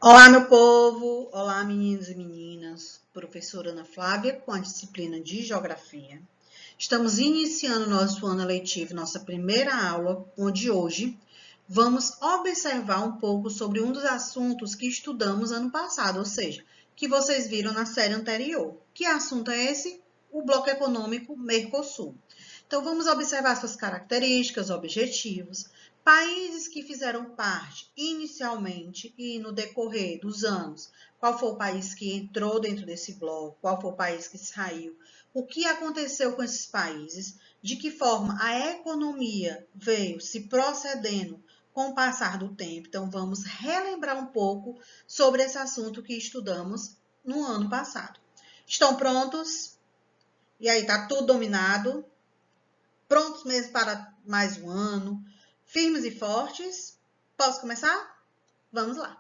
Olá, meu povo! Olá, meninos e meninas. Professora Ana Flávia, com a disciplina de Geografia. Estamos iniciando nosso ano letivo, nossa primeira aula, onde hoje vamos observar um pouco sobre um dos assuntos que estudamos ano passado, ou seja, que vocês viram na série anterior. Que assunto é esse? O Bloco Econômico Mercosul. Então, vamos observar suas características, objetivos, países que fizeram parte inicialmente e no decorrer dos anos. Qual foi o país que entrou dentro desse bloco? Qual foi o país que saiu? O que aconteceu com esses países? De que forma a economia veio se procedendo com o passar do tempo? Então, vamos relembrar um pouco sobre esse assunto que estudamos no ano passado. Estão prontos? E aí, tá tudo dominado? Prontos mesmo para mais um ano? Firmes e fortes? Posso começar? Vamos lá.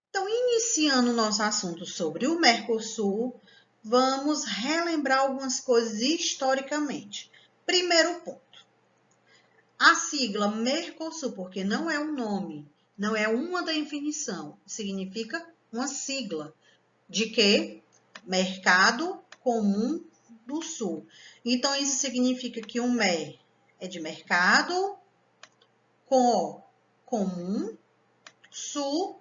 Então, iniciando o nosso assunto sobre o Mercosul, vamos relembrar algumas coisas historicamente. Primeiro ponto. A sigla Mercosul, porque não é um nome, não é uma definição, significa uma sigla. De quê? Mercado Comum do Sul. Então, isso significa que o MER é de mercado, com comum, sul,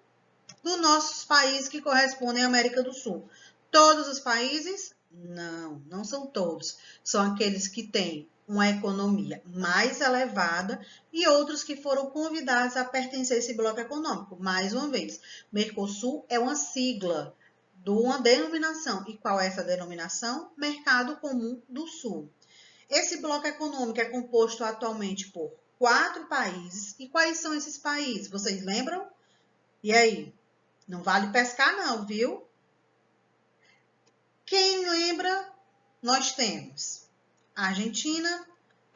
dos nossos países que correspondem à América do Sul. Todos os países? Não, não são todos. São aqueles que têm uma economia mais elevada e outros que foram convidados a pertencer a esse bloco econômico. Mais uma vez, Mercosul é uma sigla de uma denominação. E qual é essa denominação? Mercado Comum do Sul. Esse bloco econômico é composto atualmente por 4 países. E quais são esses países? Vocês lembram? E aí? Não vale pescar não, viu? Quem lembra? Nós temos Argentina,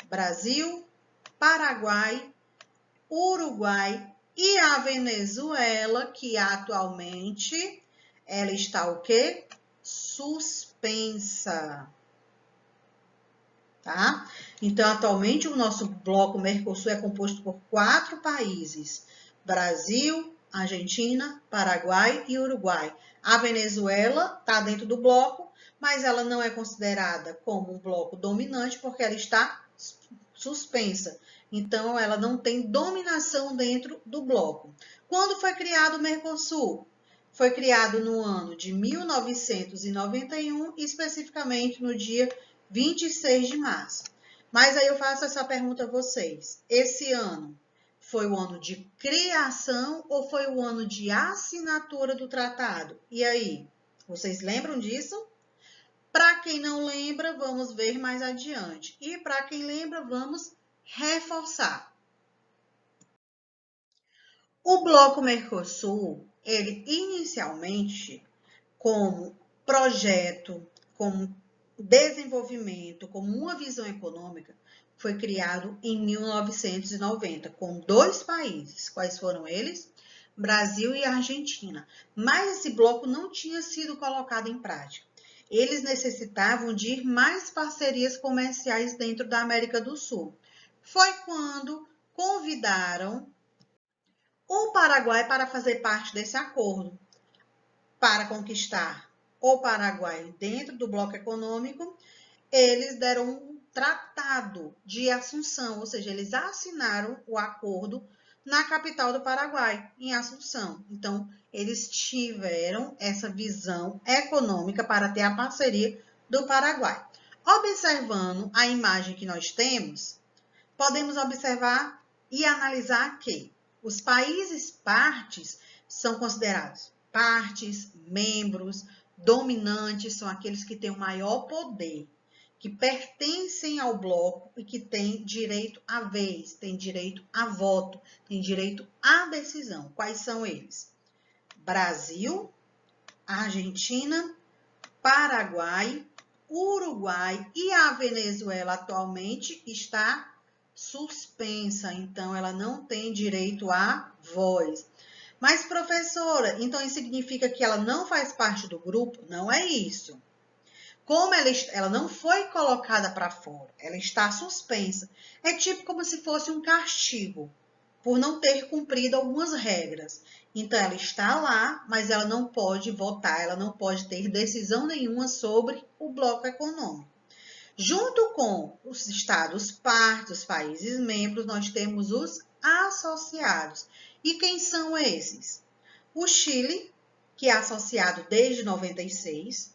Brasil, Paraguai, Uruguai e a Venezuela, que atualmente ela está o quê? Suspensa. Tá? Então, atualmente, o nosso bloco Mercosul é composto por 4 países: Brasil, Argentina, Paraguai e Uruguai. A Venezuela está dentro do bloco, mas ela não é considerada como um bloco dominante porque ela está suspensa. Então, ela não tem dominação dentro do bloco. Quando foi criado o Mercosul? Foi criado no ano de 1991, especificamente no dia 26 de março. Mas aí eu faço essa pergunta a vocês. Esse ano foi o ano de criação ou foi o ano de assinatura do tratado? E aí, vocês lembram disso? Para quem não lembra, vamos ver mais adiante. E para quem lembra, vamos reforçar. O Bloco Mercosul, ele inicialmente, como projeto, como desenvolvimento, como uma visão econômica, foi criado em 1990, com 2 países. Quais foram eles? Brasil e Argentina. Mas esse bloco não tinha sido colocado em prática. Eles necessitavam de mais parcerias comerciais dentro da América do Sul. Foi quando convidaram o Paraguai para fazer parte desse acordo, para conquistar o Paraguai dentro do bloco econômico. Eles deram um tratado de Assunção, ou seja, eles assinaram o acordo na capital do Paraguai, em Assunção. Então, eles tiveram essa visão econômica para ter a parceria do Paraguai. Observando a imagem que nós temos, podemos observar e analisar que os países partes são considerados partes, membros, dominantes, são aqueles que têm o maior poder, que pertencem ao bloco e que têm direito à vez, têm direito a voto, têm direito à decisão. Quais são eles? Brasil, Argentina, Paraguai, Uruguai e a Venezuela atualmente está suspensa, então ela não tem direito à voz. Mas, professora, então isso significa que ela não faz parte do grupo? Não é isso. Como ela não foi colocada para fora, ela está suspensa. É tipo como se fosse um castigo por não ter cumprido algumas regras. Então, ela está lá, mas ela não pode votar, ela não pode ter decisão nenhuma sobre o bloco econômico. Junto com os estados partes, os países membros, nós temos os associados. E quem são esses? O Chile, que é associado desde 96,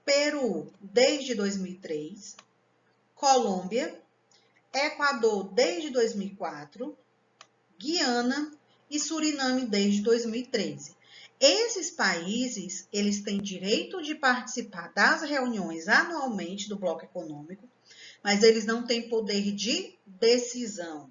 Peru desde 2003, Colômbia, Equador desde 2004, Guiana e Suriname desde 2013. Esses países, eles têm direito de participar das reuniões anualmente do Bloco Econômico, mas eles não têm poder de decisão.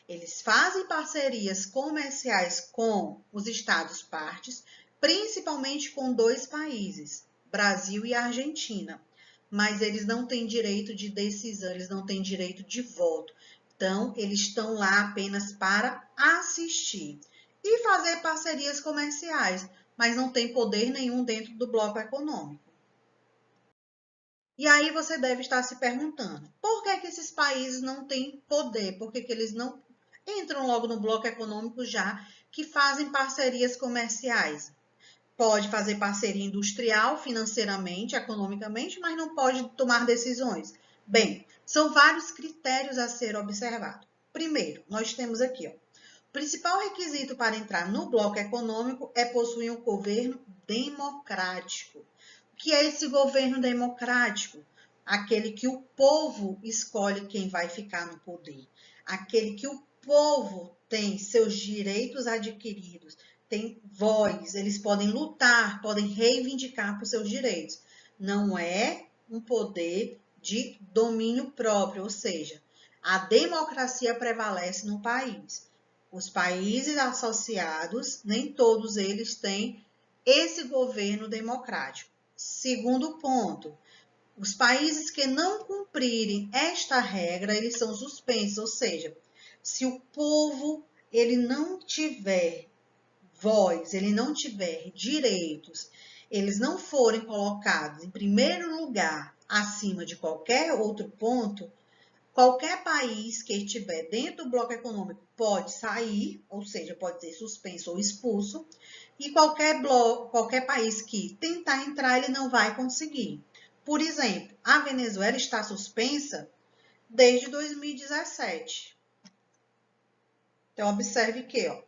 Eles fazem parcerias comerciais com os estados partes, principalmente com dois países, Brasil e Argentina, mas eles não têm direito de decisão, eles não têm direito de voto. Então, eles estão lá apenas para assistir e fazer parcerias comerciais, mas não tem poder nenhum dentro do bloco econômico. E aí você deve estar se perguntando, por que esses países não têm poder? Por que eles não entram logo no bloco econômico já que fazem parcerias comerciais? Pode fazer parceria industrial, financeiramente, economicamente, mas não pode tomar decisões. Bem, são vários critérios a ser observado. Primeiro, nós temos aqui, ó, o principal requisito para entrar no bloco econômico é possuir um governo democrático. O que é esse governo democrático? Aquele que o povo escolhe quem vai ficar no poder. Aquele que o povo tem seus direitos adquiridos, tem voz, eles podem lutar, podem reivindicar por seus direitos. Não é um poder de domínio próprio, ou seja, a democracia prevalece no país. Os países associados, nem todos eles têm esse governo democrático. Segundo ponto, os países que não cumprirem esta regra, eles são suspensos, ou seja, se o povo ele não tiver voz, ele não tiver direitos, eles não forem colocados em primeiro lugar acima de qualquer outro ponto, qualquer país que estiver dentro do bloco econômico pode sair, ou seja, pode ser suspenso ou expulso, e qualquer país que tentar entrar, ele não vai conseguir. Por exemplo, a Venezuela está suspensa desde 2017. Então, observe que, ó,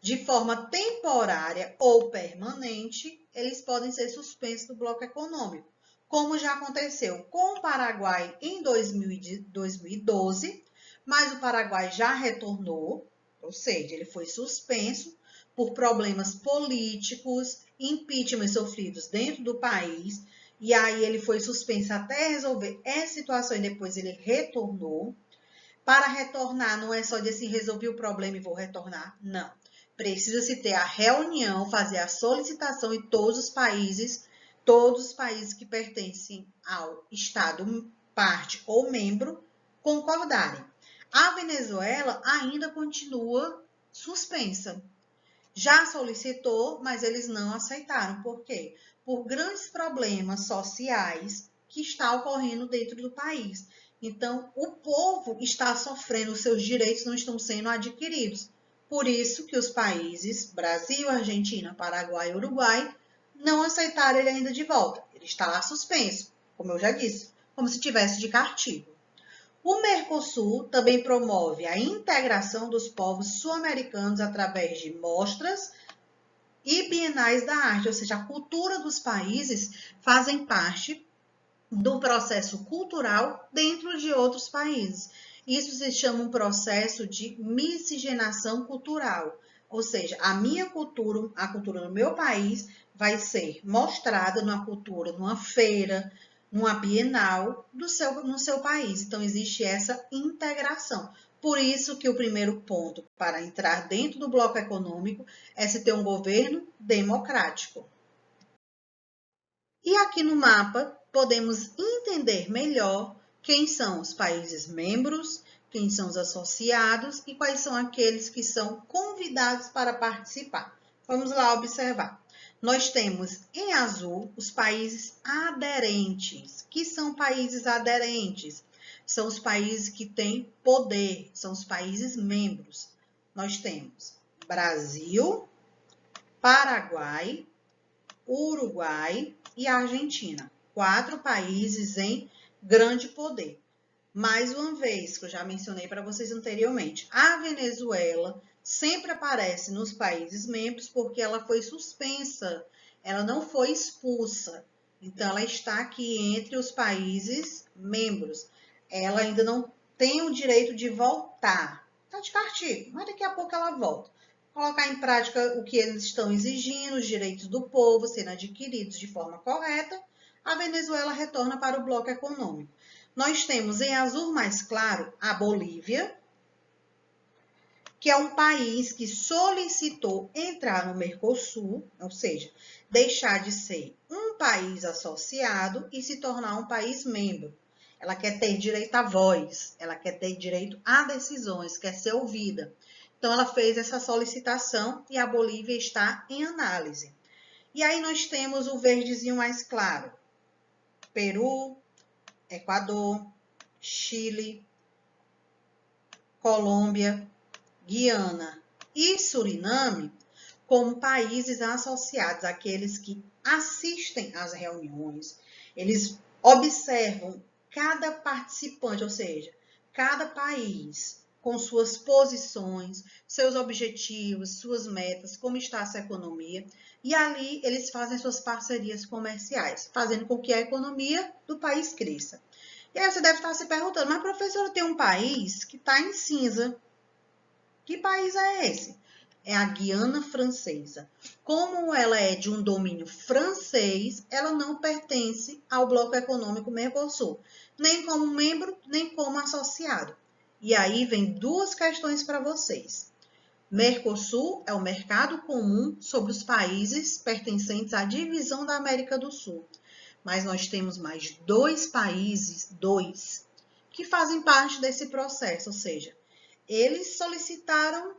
de forma temporária ou permanente, eles podem ser suspensos do bloco econômico, como já aconteceu com o Paraguai em 2012, mas o Paraguai já retornou, ou seja, ele foi suspenso por problemas políticos, impeachment sofridos dentro do país, e aí ele foi suspenso até resolver essa situação e depois ele retornou. Para retornar, não é só de assim, resolvi o problema e vou retornar, não. Precisa-se ter a reunião, fazer a solicitação e todos os países que pertencem ao Estado parte ou membro concordarem. A Venezuela ainda continua suspensa. Já solicitou, mas eles não aceitaram. Por quê? Por grandes problemas sociais que está ocorrendo dentro do país. Então, o povo está sofrendo, os seus direitos não estão sendo adquiridos. Por isso que os países, Brasil, Argentina, Paraguai e Uruguai, não aceitaram ele ainda de volta. Ele está lá suspenso, como eu já disse, como se tivesse de castigo. O Mercosul também promove a integração dos povos sul-americanos através de mostras e bienais da arte, ou seja, a cultura dos países fazem parte do processo cultural dentro de outros países. Isso se chama um processo de miscigenação cultural, ou seja, a minha cultura, a cultura do meu país vai ser mostrada numa cultura, numa feira, numa bienal no seu país. Então, existe essa integração. Por isso que o primeiro ponto para entrar dentro do bloco econômico é se ter um governo democrático. E aqui no mapa podemos entender melhor quem são os países membros, quem são os associados e quais são aqueles que são convidados para participar. Vamos lá observar. Nós temos em azul os países aderentes. Que são países aderentes? São os países que têm poder, são os países membros. Nós temos Brasil, Paraguai, Uruguai e Argentina. 4 países em grande poder. Mais uma vez, que eu já mencionei para vocês anteriormente, a Venezuela sempre aparece nos países membros porque ela foi suspensa, ela não foi expulsa. Então, ela está aqui entre os países membros. Ela ainda não tem o direito de voltar. Está de castigo, mas daqui a pouco ela volta. Colocar em prática o que eles estão exigindo, os direitos do povo sendo adquiridos de forma correta, a Venezuela retorna para o bloco econômico. Nós temos em azul mais claro a Bolívia, que é um país que solicitou entrar no Mercosul, ou seja, deixar de ser um país associado e se tornar um país membro. Ela quer ter direito à voz, ela quer ter direito a decisões, quer ser ouvida. Então, ela fez essa solicitação e a Bolívia está em análise. E aí nós temos o verdezinho mais claro. Peru, Equador, Chile, Colômbia, Guiana e Suriname como países associados, aqueles que assistem às reuniões, eles observam cada participante, ou seja, cada país com suas posições, seus objetivos, suas metas, como está a sua economia, e ali eles fazem suas parcerias comerciais, fazendo com que a economia do país cresça. E aí você deve estar se perguntando, mas professora, tem um país que está em cinza. Que país é esse? É a Guiana Francesa. Como ela é de um domínio francês, ela não pertence ao bloco econômico Mercosul, nem como membro, nem como associado. E aí vem duas questões para vocês. Mercosul é o mercado comum sobre os países pertencentes à divisão da América do Sul. Mas nós temos mais 2 países, que fazem parte desse processo, ou seja, eles solicitaram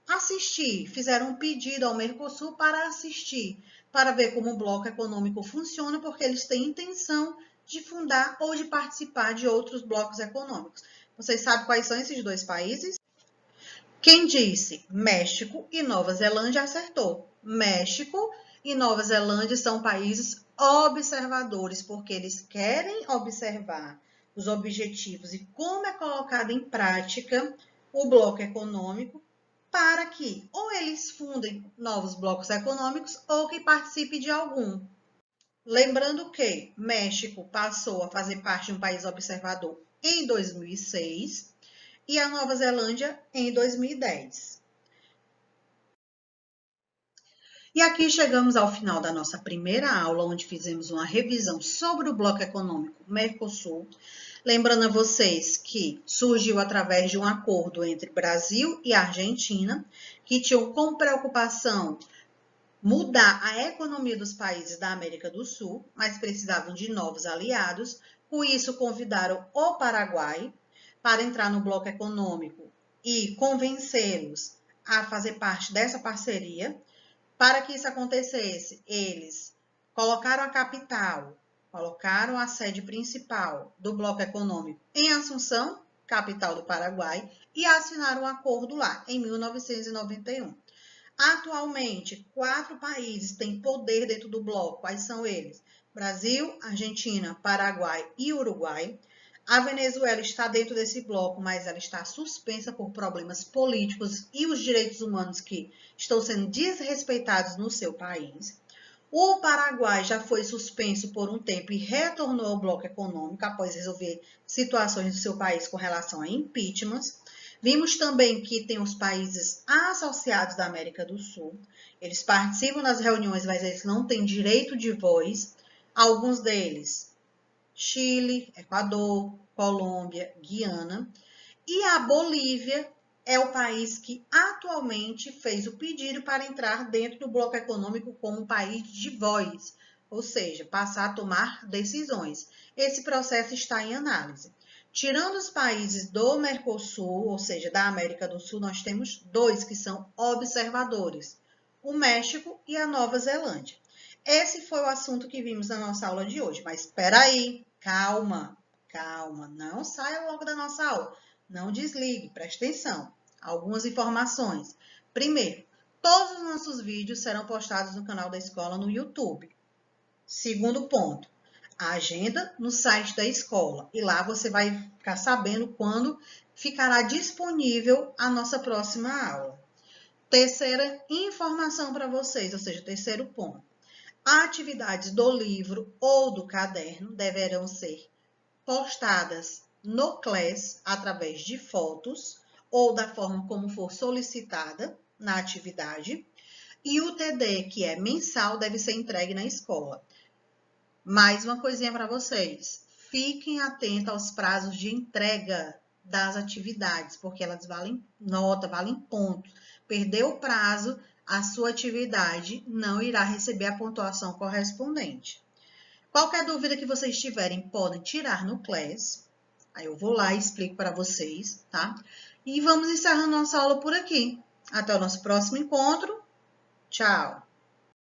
assistir, fizeram um pedido ao Mercosul para assistir, para ver como o bloco econômico funciona, porque eles têm intenção de fundar ou de participar de outros blocos econômicos. Vocês sabem quais são esses 2 países? Quem disse México e Nova Zelândia acertou. México e Nova Zelândia são países observadores, porque eles querem observar os objetivos e como é colocado em prática o bloco econômico, para que ou eles fundem novos blocos econômicos ou que participe de algum. Lembrando que México passou a fazer parte de um país observador em 2006 e a Nova Zelândia em 2010. E aqui chegamos ao final da nossa primeira aula, onde fizemos uma revisão sobre o bloco econômico Mercosul. Lembrando a vocês que surgiu através de um acordo entre Brasil e Argentina, que tinham como preocupação mudar a economia dos países da América do Sul, mas precisavam de novos aliados. Com isso, convidaram o Paraguai para entrar no bloco econômico e convencê-los a fazer parte dessa parceria. Para que isso acontecesse, eles colocaram a capital, colocaram a sede principal do bloco econômico em Assunção, capital do Paraguai, e assinaram um acordo lá, em 1991. Atualmente, 4 países têm poder dentro do bloco. Quais são eles? Brasil, Argentina, Paraguai e Uruguai. A Venezuela está dentro desse bloco, mas ela está suspensa por problemas políticos e os direitos humanos que estão sendo desrespeitados no seu país. O Paraguai já foi suspenso por um tempo e retornou ao bloco econômico após resolver situações do seu país com relação a impeachments. Vimos também que tem os países associados da América do Sul. Eles participam das reuniões, mas eles não têm direito de voz. Alguns deles, Chile, Equador, Colômbia, Guiana. E a Bolívia é o país que atualmente fez o pedido para entrar dentro do bloco econômico como um país de voz, ou seja, passar a tomar decisões. Esse processo está em análise. Tirando os países do Mercosul, ou seja, da América do Sul, nós temos 2 que são observadores, o México e a Nova Zelândia. Esse foi o assunto que vimos na nossa aula de hoje, mas espera aí, calma, não saia logo da nossa aula, não desligue, preste atenção. Algumas informações. Primeiro, Todos os nossos vídeos serão postados no canal da escola no YouTube. Segundo ponto, a agenda no site da escola. E lá você vai ficar sabendo quando ficará disponível a nossa próxima aula. Terceira informação para vocês, ou seja, terceiro ponto. Atividades do livro ou do caderno deverão ser postadas no Class através de fotos ou da forma como for solicitada na atividade. E o TD, que é mensal, deve ser entregue na escola. Mais uma coisinha para vocês. Fiquem atentos aos prazos de entrega das atividades, porque elas valem nota, valem pontos. Perdeu o prazo, a sua atividade não irá receber a pontuação correspondente. Qualquer dúvida que vocês tiverem, podem tirar no Class. Aí eu vou lá e explico para vocês, tá? E vamos encerrando nossa aula por aqui. Até o nosso próximo encontro. Tchau!